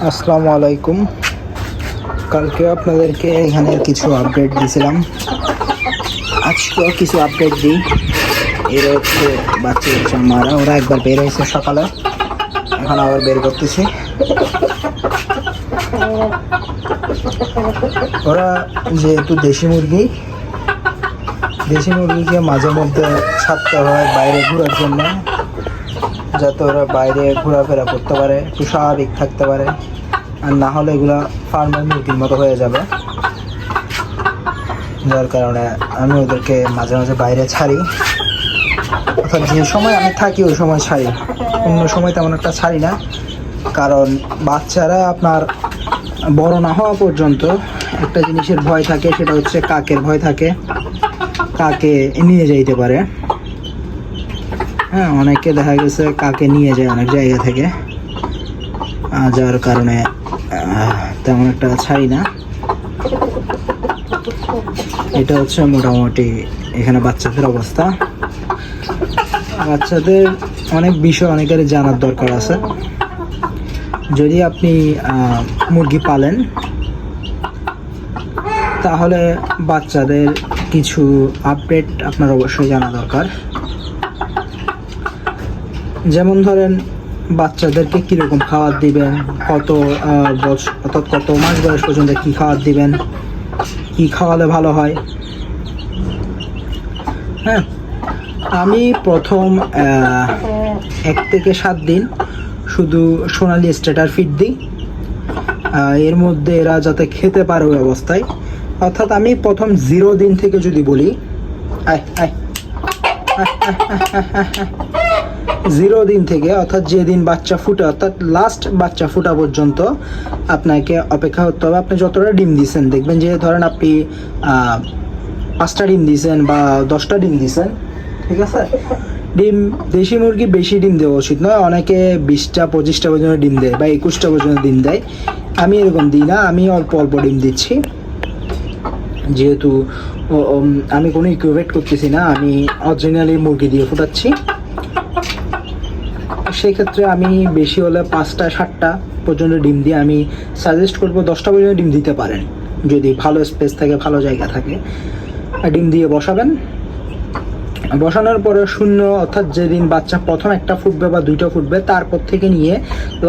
আসসালামু আলাইকুম। কালকে আপনাদেরকে এখানে কিছু আপডেট দিয়েছিলাম, আজকেও কিছু আপডেট দিই। এরা হচ্ছে বাচ্চা মারা, ওরা একবার বের হয়েছে সকালে, এখন আবার বের করতেছি। ওরা যেহেতু দেশি মুরগিকে মাঝে মধ্যে ছাড়তে হয় বাইরে ঘোরার জন্য, যাতে ওরা বাইরে ঘোরাফেরা করতে পারে, একটু স্বাভাবিক থাকতে পারে, আর না হলে এগুলা ফার্মের মুরগির মতো হয়ে যাবে। যার কারণে আমি ওদেরকে মাঝে মাঝে বাইরে ছাড়ি, অর্থাৎ যে সময় আমি থাকি ওই সময় ছাড়ি, অন্য সময় তেমন একটা ছাড়ি না। কারণ বাচ্চারা আপনার বড় না হওয়া পর্যন্ত একটা জিনিসের ভয় থাকে, সেটা হচ্ছে কাকের ভয় থাকে, কাকে নিয়ে যাইতে পারে। হ্যাঁ, অনেকে দেখা গেছে কাকে নিয়ে যায় অনেক জায়গা থেকে, যার কারণে তেমন একটা ছাড়ি না। এটা হচ্ছে মোটামুটি এখানে বাচ্চাদের অবস্থা। বাচ্চাদের অনেক বিষয় অনেকের জানার দরকার আছে। যদি আপনি মুরগি পালেন তাহলে বাচ্চাদের কিছু আপডেট আপনার অবশ্যই জানা দরকার। যেমন ধরেন, বাচ্চাদেরকে কীরকম খাবার দিবেন, কত অর্থাৎ কত মাস বয়স পর্যন্ত কী খাবার দিবেন, কী খাওয়ালে ভালো হয়। হ্যাঁ, আমি প্রথম 1 থেকে 7 দিন শুধু সোনালি স্ট্যাটার ফিড দিই, এর মধ্যে এরা যাতে খেতে পারে ওই অবস্থায়। অর্থাৎ আমি প্রথম 0 দিন থেকে যদি বলি, 0 দিন থেকে, অর্থাৎ যেদিন বাচ্চা ফুটে, অর্থাৎ লাস্ট বাচ্চা ফুটা পর্যন্ত আপনাকে অপেক্ষা করতে হবে। আপনি যতটা ডিম দিয়েছেন, দেখবেন যে ধরেন আপনি 5টা ডিম দিয়েছেন বা 10টা ডিম দিয়েছেন, ঠিক আছে। দেশি মুরগি বেশি ডিম দেওয়া উচিত নয়। অনেকে 20টা 25টা পর্যন্ত ডিম দেয় বা 21টা পর্যন্ত ডিম দেয়। আমি এরকম দিই না, আমি অল্প অল্প ডিম দিচ্ছি। যেহেতু আমি কোনো ইকুইভেট করতেছি না, আমি অরিজিনালি মুরগি দিয়ে ফুটাচ্ছি। সেই ক্ষেত্রে আমি বেশি হলে 5টা 7টা পর্যন্ত ডিম দিয়ে, আমি সাজেস্ট করবো 10টা পর্যন্ত ডিম দিতে পারেন, যদি ভালো স্পেস থাকে, ভালো জায়গা থাকে। ডিম দিয়ে বসাবেন। বসানোর পরে অর্থাৎ যেদিন বাচ্চা প্রথম 1টা ফুটবে বা 2টা ফুটবে, তারপর থেকে নিয়ে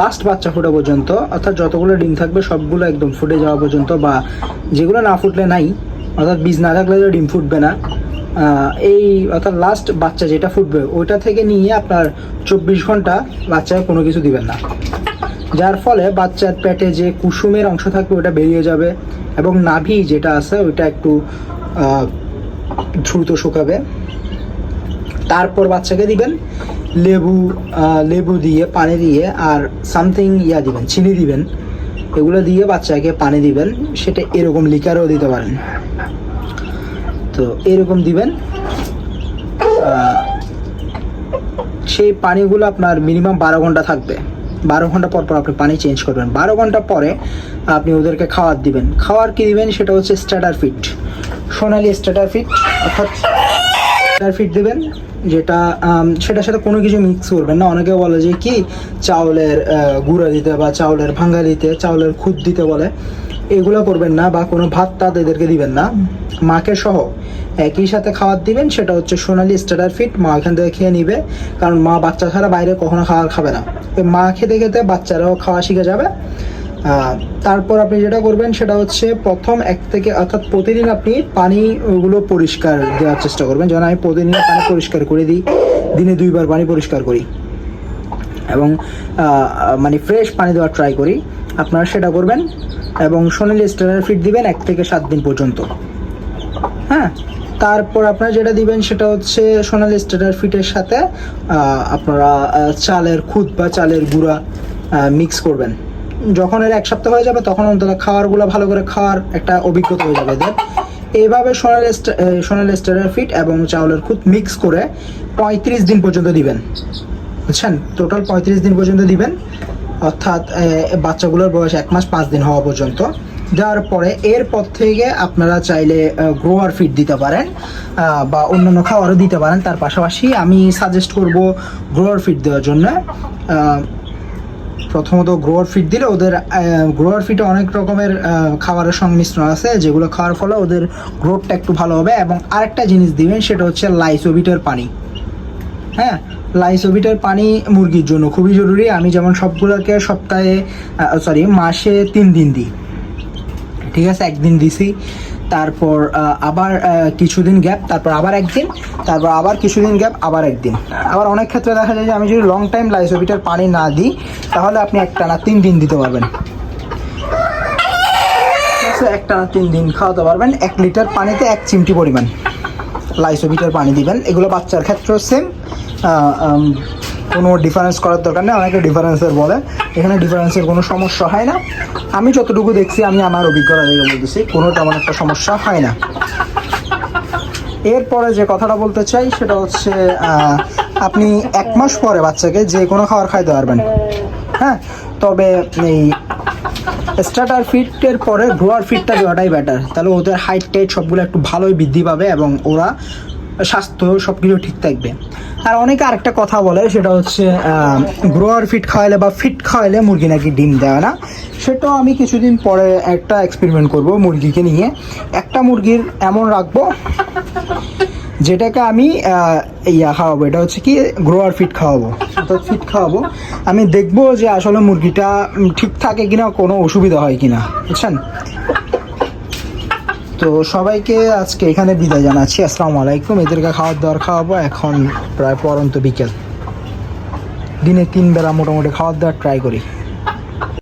লাস্ট বাচ্চা ফোটা পর্যন্ত, অর্থাৎ যতগুলো ডিম থাকবে সবগুলো একদম ফুটে যাওয়া পর্যন্ত, বা যেগুলো না ফুটলে নাই, অর্থাৎ বীজ না থাকলে তো ডিম ফুটবে না, এই অর্থাৎ লাস্ট বাচ্চা যেটা ফুটবে ওইটা থেকে নিয়ে আপনার 24 ঘন্টা বাচ্চায় কোনো কিছু দিবেন না। যার ফলে বাচ্চার পেটে যে কুসুমের অংশ থাকবে ওটা বেরিয়ে যাবে, এবং নাভি যেটা আছে ওইটা একটু দ্রুত শুকাবে। তারপর বাচ্চাকে দিবেন লেবু দিয়ে, পানি দিয়ে, আর সামথিং দিবেন, চিনি দিবেন। এগুলো দিয়ে বাচ্চাকে পানি দিবেন। সেটা এরকম লিকারও দিতে পারেন। তো এরকম দিবেন। সেই পানিগুলো আপনার মিনিমাম 12 ঘন্টা থাকবে। 12 ঘন্টা পর পর আপনি পানি চেঞ্জ করবেন। 12 ঘন্টা পরে আপনি ওদেরকে খাবার দিবেন। খাবার কি দিবেন সেটা হচ্ছে স্ট্যাটার ফিড, সোনালি স্ট্যাটার ফিড, অর্থাৎ স্ট্যাটার ফিড দিবেন, যেটা সেটার সাথে কোনো কিছু মিক্স করবেন না। অনেকে বলে যে কি চাউলের গুঁড়া দিতে বা চাউলের ভাঙ্গা দিতে, চাউলের খুদ দিতে বলে, এগুলো করবেন না। বা কোনো ভাত টাত এদেরকে দিবেন না। মাকে সহ একই সাথে খাবার দিবেন, সেটা হচ্ছে সোনালি স্ট্যাটার ফিড। মা এখান থেকে খেয়ে নিবে, কারণ মা বাচ্চা ছাড়া বাইরে কখনো খাবার খাবে না। মা খেতে খেতে বাচ্চারাও খাওয়া শিখে যাবে। তারপর আপনি যেটা করবেন সেটা হচ্ছে প্রথম 1 থেকে, অর্থাৎ প্রতিদিন আপনি পানি ওগুলো পরিষ্কার দেওয়ার চেষ্টা করবেন। যেমন আমি প্রতিদিন পানি পরিষ্কার করে দিই, দিনে 2 বার পানি পরিষ্কার করি, এবং মানে ফ্রেশ পানি দেওয়ার ট্রাই করি। আপনারা সেটা করবেন, এবং সোনালি স্ট্যাটার ফিড দিবেন 1 থেকে 7 দিন পর্যন্ত। হ্যাঁ, তারপর আপনারা যেটা দিবেন সেটা হচ্ছে সোনালি স্ট্যাটার ফিডের সাথে আপনারা চালের খুদ বা চালের গুঁড়া মিক্স করবেন। যখন এর 1 সপ্তাহ হয়ে যাবে তখন অন্তত খাবারগুলো ভালো করে খাওয়ার একটা অভিজ্ঞতা হয়ে যাবে এদের। এইভাবে সোনালি স্ট্যাটার ফিড এবং চাউলের খুদ মিক্স করে 35 দিন পর্যন্ত দিবেন, বুঝছেন। টোটাল 35 দিন পর্যন্ত দিবেন, অর্থাৎ বাচ্চাগুলোর বয়স 1 মাস 5 দিন হওয়া পর্যন্ত। দেওয়ার পরে এরপর থেকে আপনারা চাইলে গ্রোয়ার ফিড দিতে পারেন, বা অন্যান্য খাবারও দিতে পারেন। তার পাশাপাশি আমি সাজেস্ট করব গ্রোয়ার ফিড দেওয়ার জন্য। প্রথমত গ্রোয়ার ফিড দিলে ওদের গ্রোয়ার ফিটে অনেক রকমের খাবারের সংমিশ্রণ আছে, যেগুলো খাওয়ার ফলে ওদের গ্রোথটা একটু ভালো হবে। এবং আরেকটা জিনিস দিবেন, সেটা হচ্ছে লাইসোবিটের পানি। হ্যাঁ, লাইসোবিটের পানি মুরগির জন্য খুবই জরুরি। আমি যেমন সবগুলোকে মাসে 3 দিন দিই, ঠিক আছে। একদিন দিছি, তারপর আবার কিছুদিন গ্যাপ, তারপর আবার একদিন, তারপর আবার কিছুদিন গ্যাপ, আবার একদিন। আবার অনেক ক্ষেত্রে দেখা যায় যে আমি যদি লং টাইম লাইসোবিটের পানি না দিই, তাহলে আপনি একটানা 3 দিন দিতে পারবেন। একটানা 3 দিন খাওয়াতে পারবেন। 1 লিটার পানিতে 1 চিমটি পরিমাণ লাইসোবিটের পানি দিবেন। এগুলো বাচ্চার ক্ষেত্রেও সেম, কোনো ডিফারেন্স করার দরকার নেই। অনেকে ডিফারেন্সের বলে, এখানে ডিফারেন্সের কোনো সমস্যা হয় না। আমি যতটুকু দেখছি, আমি আমার অভিজ্ঞতা থেকে বলতেছি, কোনো তেমন একটা সমস্যা হয় না। এরপরে যে কথাটা বলতে চাই সেটা হচ্ছে আপনি 1 মাস পরে বাচ্চাকে যে কোনো খাবার খাইতে পারবেন। হ্যাঁ, তবে এই স্টার্টার ফিটের পরে গ্রোয়ার ফিটটা দেওয়াটাই বেটার। তাহলে ওদের হাইট টাইট সবগুলো একটু ভালোই বৃদ্ধি পাবে এবং ওরা স্বাস্থ্য সব কিছু ঠিক থাকবে। আর অনেকে আরেকটা কথা বলে, সেটা হচ্ছে গ্রোয়ার ফিট খাওয়ালে বা ফিট খাওয়ালে মুরগি নাকি ডিম দেয় না। সেটাও আমি কিছুদিন পরে একটা এক্সপেরিমেন্ট করব মুরগিকে নিয়ে। একটা মুরগির এমন রাখবো যেটাকে আমি খাওয়াবো, এটা হচ্ছে কি গ্রোয়ার ফিট খাওয়াবো, অর্থাৎ ফিট খাওয়াবো। আমি দেখবো যে আসলে মুরগিটা ঠিক থাকে কিনা, কোনো অসুবিধা হয় কিনা, বুঝছেন। তো সবাইকে আজকে এখানে বিদায় জানাচ্ছি। আসসালামু আলাইকুম। এদেরকে খাওয়াবো। এখন প্রায় পরন্ত বিকেল, দিনে 3 বেলা মোটামুটি খাওয়ার দাওয়ার ট্রাই করি।